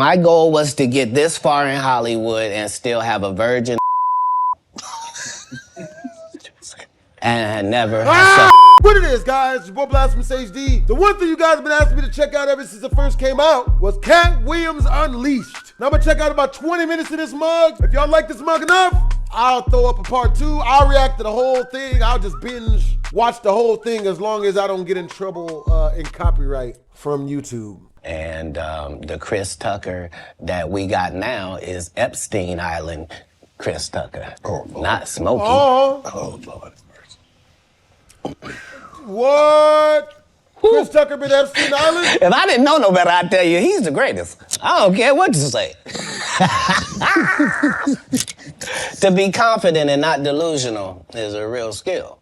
my goal was to get this far in Hollywood and still have a virgin and never What it is, guys, it's your boy BlastphamousHD. The one thing you guys have been asking me to check out ever since it first came out was Katt Williams Unleashed. Now I'm gonna check out about 20 minutes of this mug. If y'all like this mug enough, I'll throw up a part 2. I'll react to the whole thing. I'll just binge watch the whole thing as long as I don't get in trouble in copyright from YouTube. And the Chris Tucker that we got now is Epstein Island Chris Tucker, not Smokey. Oh, Lord. What? Chris Tucker been Epstein Island? If I didn't know no better, I'd tell you he's the greatest. I don't care what you say. To be confident and not delusional is a real skill.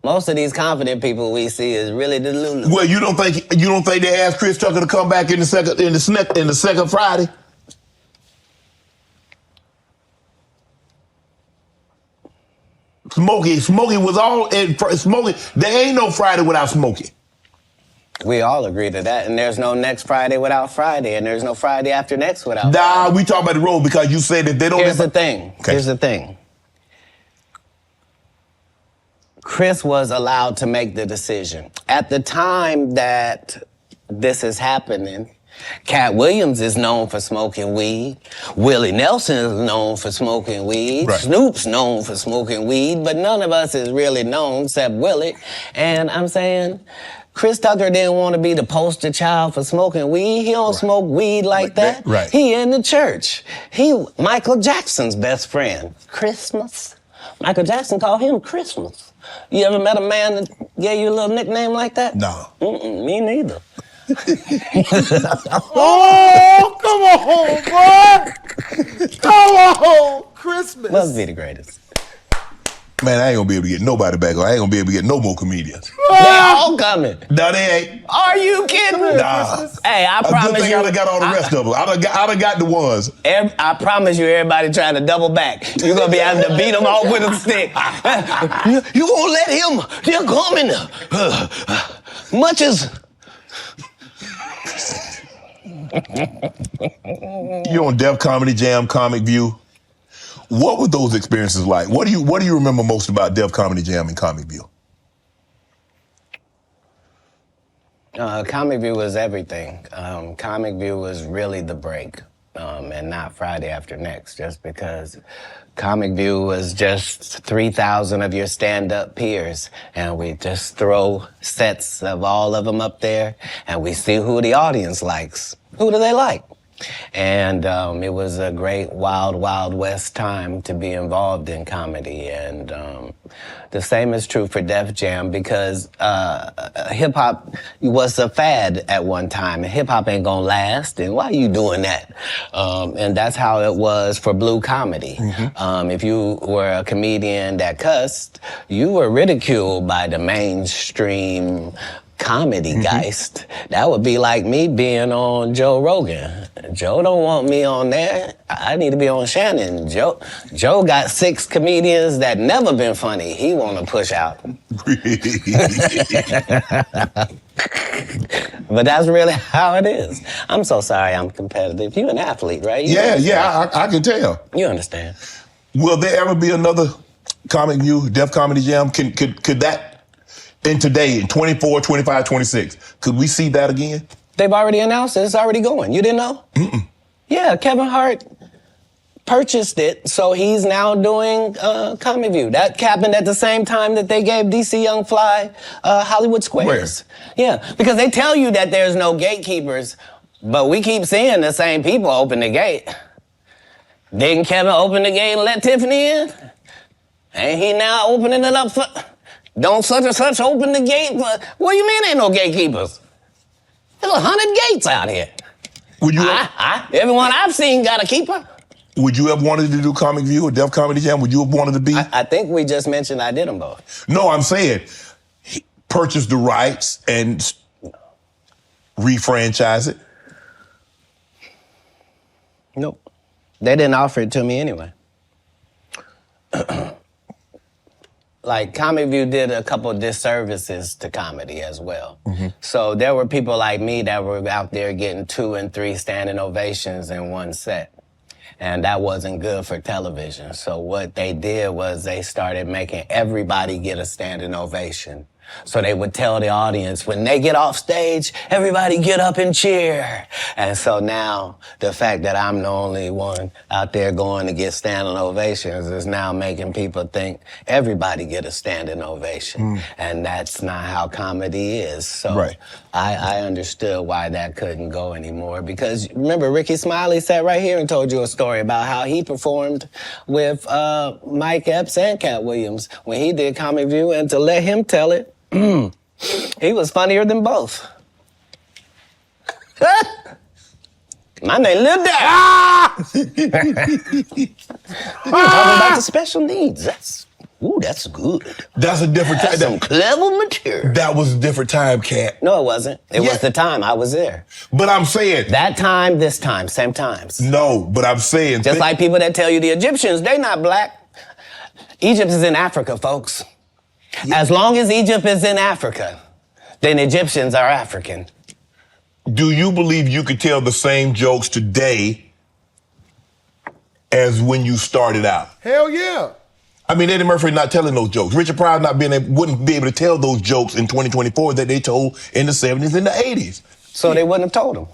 Most of these confident people we see is really delusional. Well, you don't think they asked Chris Tucker to come back in the second Friday? Smokey was all in Smokey. There ain't no Friday without Smokey. We all agree to that, and there's no next Friday without Friday, and there's no Friday after next without Friday. We talk about the road because you said that they don't. Here's the thing. Okay. Here's the thing. Chris was allowed to make the decision. At the time that this is happening, Katt Williams is known for smoking weed. Willie Nelson is known for smoking weed. Right. Snoop's known for smoking weed, but none of us is really known except Willie. And I'm saying, Chris Tucker didn't want to be the poster child for smoking weed. He don't smoke weed like that. Right. He in the church. He Michael Jackson's best friend. Christmas. Michael Jackson called him Christmas. You ever met a man that gave you a little nickname like that? No. Me neither. Oh, come on, boy! Come on, Christmas. Must be the greatest. Man, I ain't gonna be able to get nobody back. I ain't gonna be able to get no more comedians. They all coming. No, they ain't. Are you kidding me? Nah. Hey, I promise you. I done got all the rest of them. I done got the ones. I promise you, everybody trying to double back. You're gonna be having to beat them off with a stick. You gonna let him? They're coming. Much as. You're on Def Comedy Jam, Comic View. What were those experiences like? What do you remember most about Def Comedy Jam and Comic View? Comic View was everything. Comic View was really the break, and not Friday after next, just because Comic View was just 3,000 of your stand-up peers, and we just throw sets of all of them up there, and we see who the audience likes. Who do they like? And it was a great wild, wild west time to be involved in comedy. And the same is true for Def Jam because hip-hop was a fad at one time, and hip-hop ain't gonna last, and why are you doing that? And that's how it was for blue comedy. Mm-hmm. If you were a comedian that cussed, you were ridiculed by the mainstream comedy geist. That would be like me being on Joe Rogan. Joe don't want me on there. I need to be on Shannon. Joe got 6 comedians that never been funny. He want to push out. But that's really how it is. I'm so sorry I'm competitive. You an athlete, right? I can tell. You understand. Will there ever be another Comic View, Def Comedy Jam? Could that, in today, in 24, 25, 26, could we see that again? They've already announced it. It's already going. You didn't know? Mm-mm. Yeah, Kevin Hart purchased it, so he's now doing Comic View. That happened at the same time that they gave DC Young Fly Hollywood Squares. Where? Yeah, because they tell you that there's no gatekeepers, but we keep seeing the same people open the gate. Didn't Kevin open the gate and let Tiffany in? Ain't he now opening it up for... Don't such and such open the gate? What do you mean ain't no gatekeepers? There's 100 gates out here. Would you? Everyone I've seen got a keeper. Would you have wanted to do Comic View or Def Comedy Jam? Would you have wanted to be? I think we just mentioned I did them both. No, I'm saying he purchased the rights and refranchise it. Nope. They didn't offer it to me anyway. like Comic View did a couple of disservices to comedy as well. So there were people like me that were out there getting 2 and 3 standing ovations in one set. And that wasn't good for television. So what they did was they started making everybody get a standing ovation. So they would tell the audience, when they get off stage, everybody get up and cheer. And so now the fact that I'm the only one out there going to get standing ovations is now making people think everybody get a standing ovation. And that's not how comedy is. So I understood why that couldn't go anymore. Because remember, Ricky Smiley sat right here and told you a story about how he performed with Mike Epps and Katt Williams when he did Comic View. And to let him tell it, he was funnier than both. My name Lil Dad. Talking about the special needs. That's good. That's a different time. That's some clever material. That was a different time, Katt. No, it wasn't. It was the time I was there. But I'm saying... That time, this time, same times. No, but I'm saying... Just like people that tell you the Egyptians, they not black. Egypt is in Africa, folks. As long as Egypt is in Africa, then Egyptians are African. Do you believe you could tell the same jokes today as when you started out? Hell yeah. I mean, Eddie Murphy not telling those jokes. Richard Pryor wouldn't be able to tell those jokes in 2024 that they told in the 70s and the 80s. So they wouldn't have told them.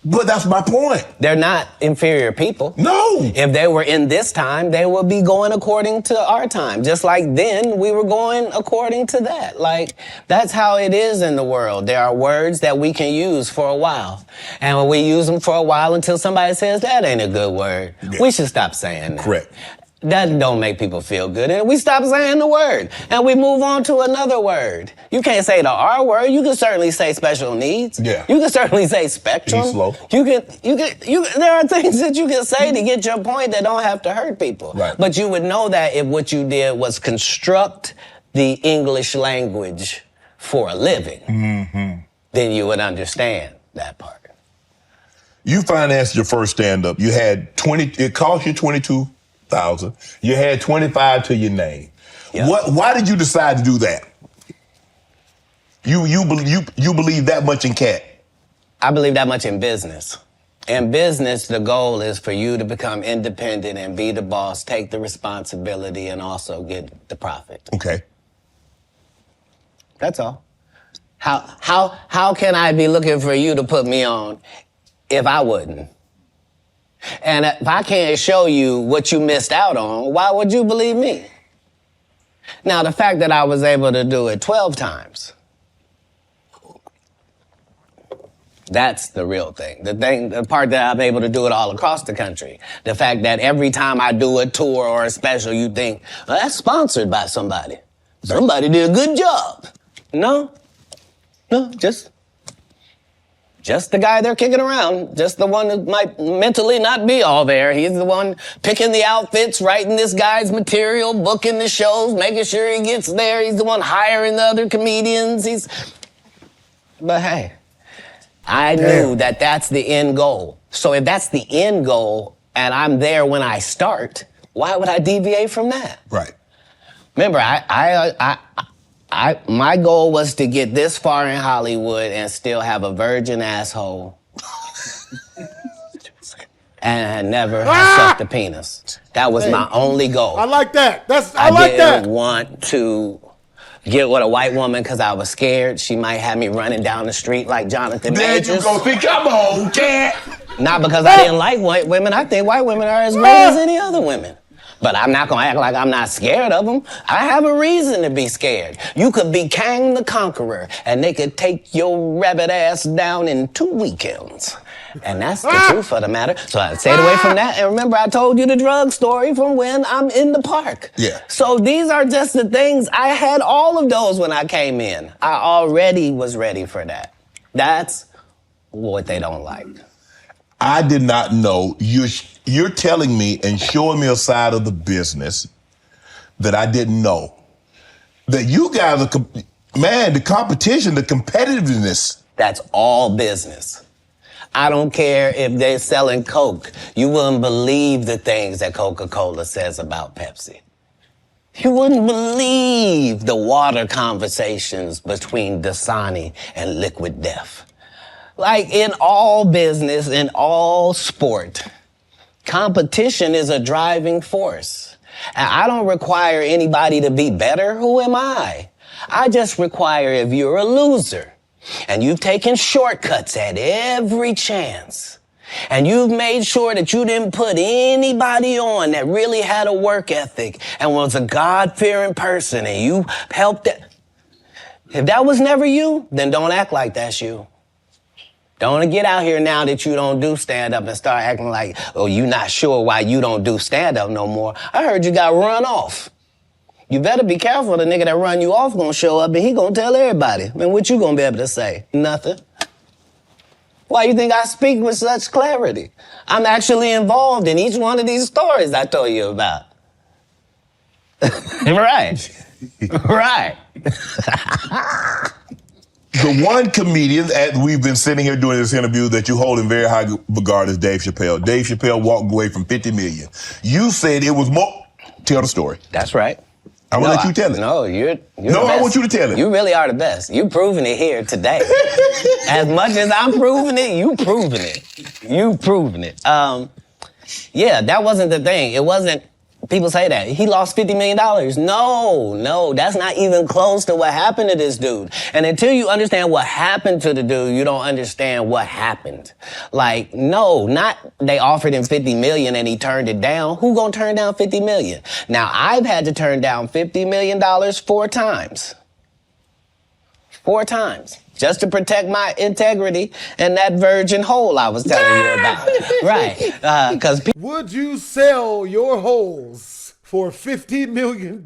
But that's my point. They're not inferior people. No. If they were in this time, they would be going according to our time. Just like then, we were going according to that. Like, that's how it is in the world. There are words that we can use for a while. And when we use them for a while until somebody says, that ain't a good word, we should stop saying that. Correct. That don't make people feel good. And we stop saying the word. And we move on to another word. You can't say the R word. You can certainly say special needs. Yeah. You can certainly say spectrum. Be slow. There are things that you can say to get your point that don't have to hurt people. Right. But you would know that if what you did was construct the English language for a living, then you would understand that part. You financed your first stand-up. You had it cost you $22,000. You had 25 to your name. Yeah. Why did you decide to do that? You believe that much in Katt? I believe that much in business. In business, the goal is for you to become independent and be the boss, take the responsibility, and also get the profit. Okay. That's all. How can I be looking for you to put me on if I wouldn't? And if I can't show you what you missed out on, why would you believe me? Now, the fact that I was able to do it 12 times, that's the real thing. The part that I'm able to do it all across the country. The fact that every time I do a tour or a special, you think, well, that's sponsored by somebody. Somebody did a good job. No, just the guy they're kicking around, just the one that might mentally not be all there. He's the one picking the outfits, writing this guy's material, booking the shows, making sure he gets there. He's the one hiring the other comedians. But hey, I knew that that's the end goal. So if that's the end goal and I'm there when I start, why would I deviate from that? Right. Remember, my goal was to get this far in Hollywood and still have a virgin asshole and never have sucked a penis. That was my only goal. I like that. I didn't want to get with a white woman because I was scared she might have me running down the street like Jonathan Majors. There you go. See, come on, Katt. Not because I didn't like white women. I think white women are as great as any other women. But I'm not gonna act like I'm not scared of them. I have a reason to be scared. You could be Kang the Conqueror, and they could take your rabbit ass down in 2 weekends. And that's the truth of the matter. So I stayed away from that. And remember, I told you the drug story from when I'm in the park. Yeah. So these are just the things. I had all of those when I came in. I already was ready for that. That's what they don't like. I did not know. You're telling me and showing me a side of the business that I didn't know. That you guys are, the competition, the competitiveness. That's all business. I don't care if they're selling Coke. You wouldn't believe the things that Coca-Cola says about Pepsi. You wouldn't believe the water conversations between Dasani and Liquid Death. Like in all business, in all sport, competition is a driving force. And I don't require anybody to be better. Who am I? I just require if you're a loser and you've taken shortcuts at every chance and you've made sure that you didn't put anybody on that really had a work ethic and was a God-fearing person and you helped it. If that was never you, then don't act like that's you. Don't get out here now that you don't do stand-up and start acting like, oh, you not sure why you don't do stand-up no more. I heard you got run off. You better be careful. The nigga that run you off gonna show up and he gonna tell everybody. Man, what you gonna be able to say? Nothing. Why you think I speak with such clarity? I'm actually involved in each one of these stories I told you about. Right. Right. The one comedian that we've been sitting here doing this interview that you hold in very high regard is Dave Chappelle. Dave Chappelle walked away from 50 million. You said it was more. Tell the story. That's right. I'm gonna let you tell it. No, you're No, the best. I want you to tell it. You really are the best. You're proving it here today. As much as I'm proving it, you proving it. You proving it. Yeah, that wasn't the thing. It wasn't. People say that. He lost $50 million. No, that's not even close to what happened to this dude. And until you understand what happened to the dude, you don't understand what happened. Like, no, not they offered him $50 million and he turned it down. Who gonna turn down $50 million? Now, I've had to turn down $50 million 4 times. 4 times. Just to protect my integrity and that virgin hole I was telling you about. Right. Because Would you sell your holes for $50 million?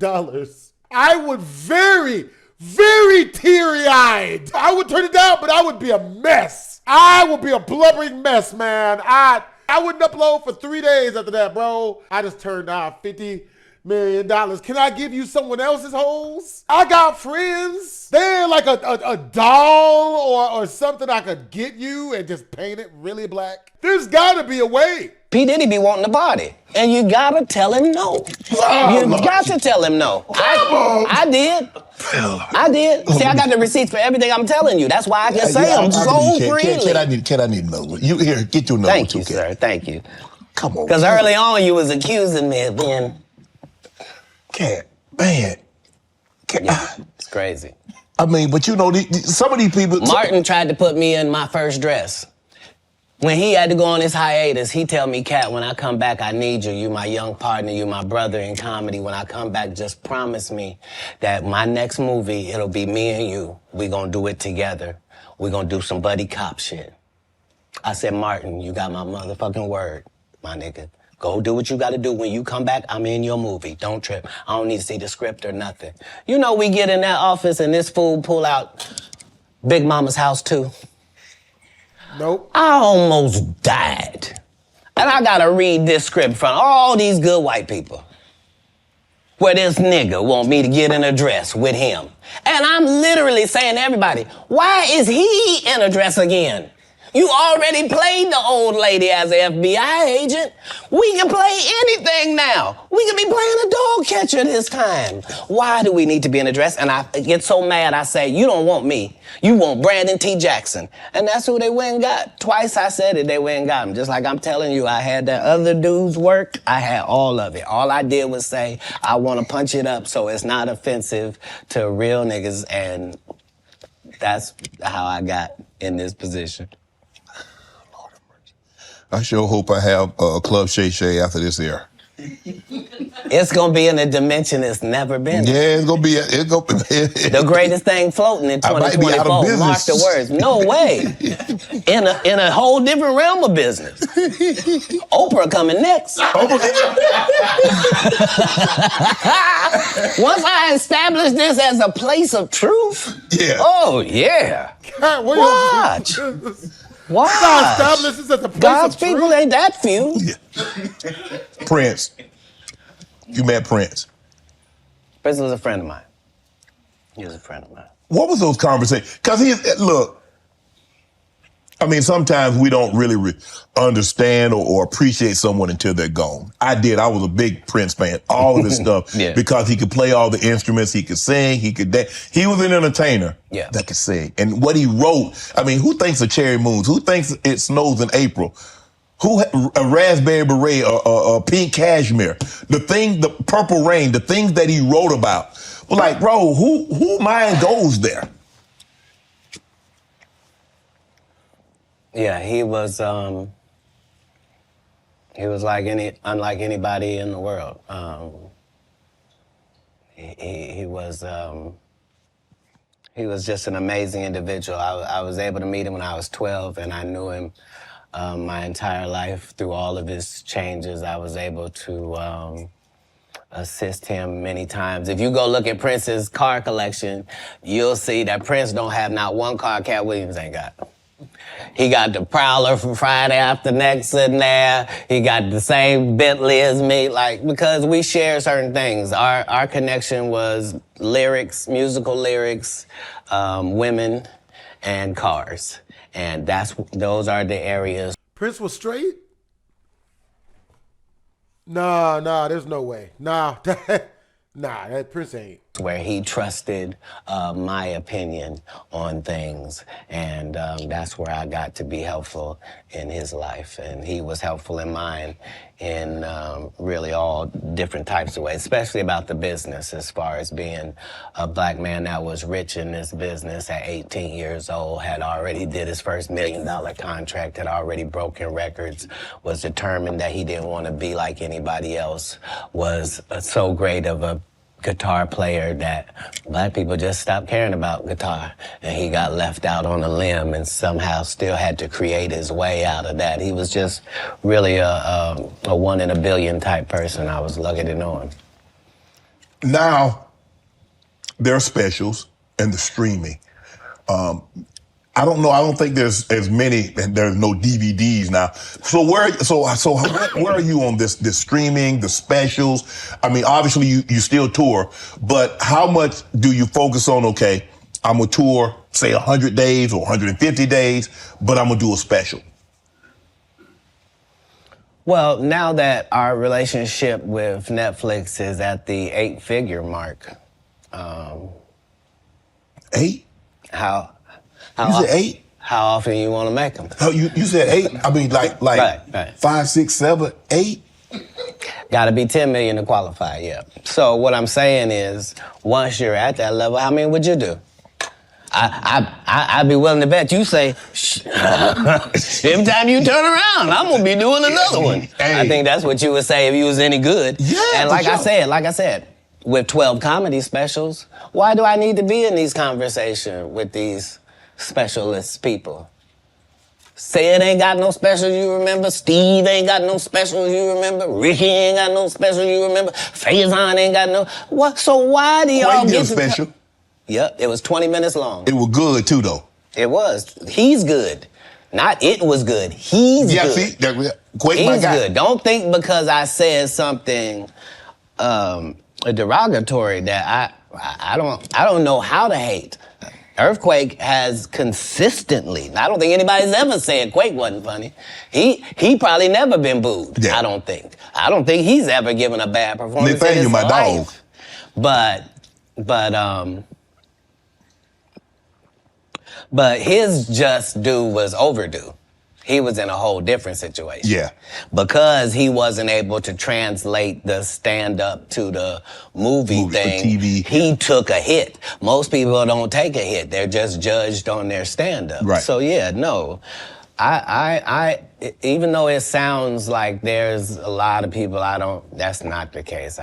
I would very, very teary-eyed. I would turn it down, but I would be a mess. I would be a blubbering mess, man. I wouldn't upload for 3 days after that, bro. I just turned down $50 million. Can I give you someone else's holes? I got friends. They're like a doll or something I could get you and just paint it really black. There's gotta be a way. P. Diddy be wanting to party. And you gotta tell him no. You got to tell him no. I did. I did. See, I got the receipts for everything I'm telling you. That's why I can say them so freely. Can I need another one? You here, get your number. Thank you, sir. Thank you. Come on. Because early on you was accusing me of being... Katt, man. Yeah, it's crazy. I mean, but you know, some of these people... Martin tried to put me in my first dress. When he had to go on his hiatus, he tell me, Katt, when I come back, I need you. You my young partner, you my brother in comedy. When I come back, just promise me that my next movie, it'll be me and you. We gonna do it together. We gonna do some buddy cop shit. I said, Martin, you got my motherfucking word, my nigga. Go do what you gotta do. When you come back, I'm in your movie. Don't trip. I don't need to see the script or nothing. You know, we get in that office and this fool pull out Big Mama's House 2. Nope. I almost died. And I gotta read this script in front of all these good white people. Where this nigga want me to get in a dress with him. And I'm literally saying to everybody, why is he in a dress again? You already played the old lady as an FBI agent. We can play anything now. We can be playing a dog catcher this time. Why do we need to be in a dress? And I get so mad, I say, you don't want me. You want Brandon T. Jackson. And that's who they went and got. Twice I said it, they went and got him. Just like I'm telling you, I had that other dude's work. I had all of it. All I did was say, I want to punch it up so it's not offensive to real niggas. And that's how I got in this position. I sure hope I have Club Shay Shay after this air. It's gonna be in a dimension it's never been. Yeah, it's gonna be. The greatest thing floating in 2024. Mark the words. No way. In a whole different realm of business. Oprah coming next. Once I establish this as a place of truth. Yeah. Oh yeah. Katt Watch. Watch. Establish this as a place God's of people truth. ain't that few. Yeah. Prince. You met Prince. Prince was a friend of mine. He was a friend of mine. What was those conversations? Because look, I mean, sometimes we don't really understand or appreciate someone until they're gone. I did. I was a big Prince fan, all of his stuff, because he could play all the instruments, he could sing, he could dance. He was an entertainer that could sing. And what he wrote, I mean, who thinks of Cherry Moons? Who thinks it snows in April? Who, a raspberry beret or pink cashmere? The purple rain, the things that he wrote about. Like, bro, who mind goes there? Yeah, he was like unlike anybody in the world. He was just an amazing individual. I was able to meet him when I was 12, and I knew him my entire life through all of his changes. I was able to assist him many times. If you go look at Prince's car collection, you'll see that Prince don't have not one car Katt Williams ain't got. He got the Prowler from Friday After Next in there. He got the same Bentley as me, like, because we share certain things. Our connection was lyrics, musical lyrics, women, and cars. And those are the areas. Prince was straight? Nah, there's no way. Nah, that Prince ain't. Where he trusted my opinion on things, and that's where I got to be helpful in his life, and he was helpful in mine in really all different types of ways, especially about the business, as far as being a black man that was rich in this business at 18 years old, had already did his first $1 million contract, had already broken records, was determined that he didn't want to be like anybody else, was so great of a guitar player that black people just stopped caring about guitar, and he got left out on a limb and somehow still had to create his way out of that. He was just really a 1 in a billion type person. I was lucky to know him. Now, there are specials and the streaming. I don't know. I don't think there's as many, and there's no DVDs now. So where are you on this streaming, the specials? I mean, obviously you still tour, but how much do you focus on? Okay, I'm gonna tour, say 100 days or 150 days, but I'm gonna do a special. Well, now that our relationship with Netflix is at the 8-figure mark, 8? You said 8? How often you want to make them? Oh, you said 8? I mean, like right. 5, 6, 7, 8? Got to be 10 million to qualify, yeah. So what I'm saying is, once you're at that level, how many would you do? I'd be willing to bet you say, every time you turn around, I'm gonna be doing another one. Hey. I think that's what you would say if you was any good. Yeah. And like I said, with 12 comedy specials, why do I need to be in these conversations with these specialist people? Sid ain't got no specials you remember. Steve ain't got no specials you remember. Ricky ain't got no specials you remember. Faison ain't got no. What? So why do y'all get special? Yep, it was 20 minutes long. It was good too, though. It was. He's good. Not it was good. He's good. See, he's good. Don't think because I said something derogatory that I don't know how to hate. Earthquake has consistently, I don't think anybody's ever said Quake wasn't funny. He probably never been booed. Yeah. I don't think he's ever given a bad performance in his my life. Dog. But his just due was overdue. He was in a whole different situation. Yeah. Because he wasn't able to translate the stand-up to the movie thing, TV. He took a hit. Most people don't take a hit. They're just judged on their stand-up. Right. So yeah, no. I even though it sounds like there's a lot of people that's not the case.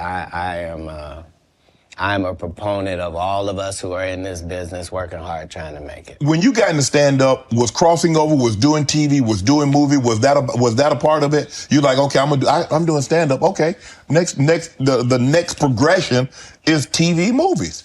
I'm a proponent of all of us who are in this business working hard trying to make it. When you got into stand-up, was crossing over, was doing TV, was doing movie, was that a part of it? You like, okay, I'm doing stand-up. Okay, the next progression is TV, movies.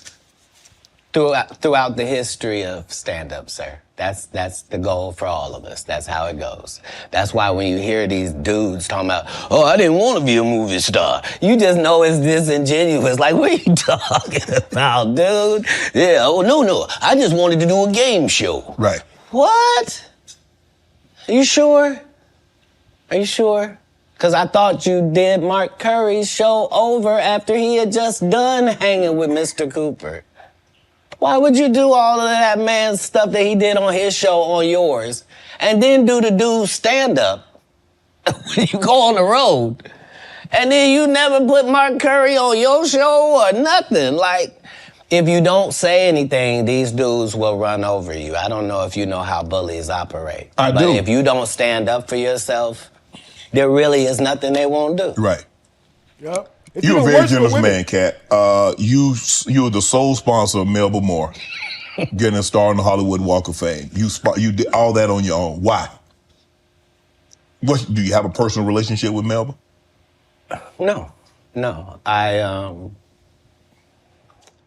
Throughout the history of stand-up, sir. That's the goal for all of us. That's how it goes. That's why when you hear these dudes talking about, oh, I didn't want to be a movie star, you just know it's disingenuous. Like, what are you talking about, dude? Yeah, oh, no, I just wanted to do a game show. Right. What? Are you sure? Are you sure? Because I thought you did Mark Curry's show over after he had just done hanging with Mr. Cooper. Why would you do all of that man's stuff that he did on his show on yours and then do the dude's stand-up when you go on the road? And then you never put Mark Curry on your show or nothing. Like, if you don't say anything, these dudes will run over you. I don't know if you know how bullies operate. I but do. If you don't stand up for yourself, there really is nothing they won't do. Right. Yep. You're a very generous man, Katt. You're the sole sponsor of Melba Moore getting a star on the Hollywood Walk of Fame. You did all that on your own. Why? Do you have a personal relationship with Melba? No.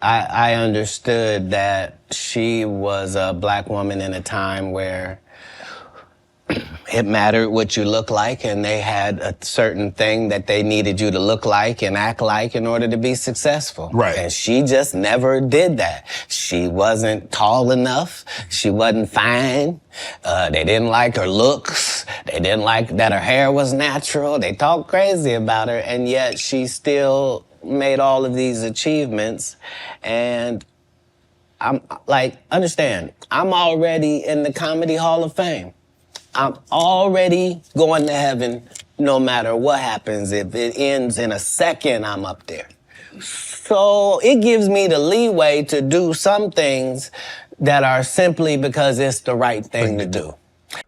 I understood that she was a black woman in a time where it mattered what you look like, and they had a certain thing that they needed you to look like and act like in order to be successful. Right. And she just never did that. She wasn't tall enough. She wasn't fine. They didn't like her looks. They didn't like that her hair was natural. They talked crazy about her, and yet she still made all of these achievements. And I'm like, understand, I'm already in the Comedy Hall of Fame. I'm already going to heaven no matter what happens. If it ends in a second, I'm up there. So it gives me the leeway to do some things that are simply because it's the right thing to do.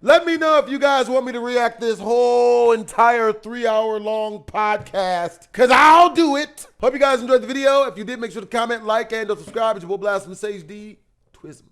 Let me know if you guys want me to react this whole entire 3-hour-long podcast, because I'll do it. Hope you guys enjoyed the video. If you did, make sure to comment, like, and subscribe. It's your boy BlastphamousHD. Twism.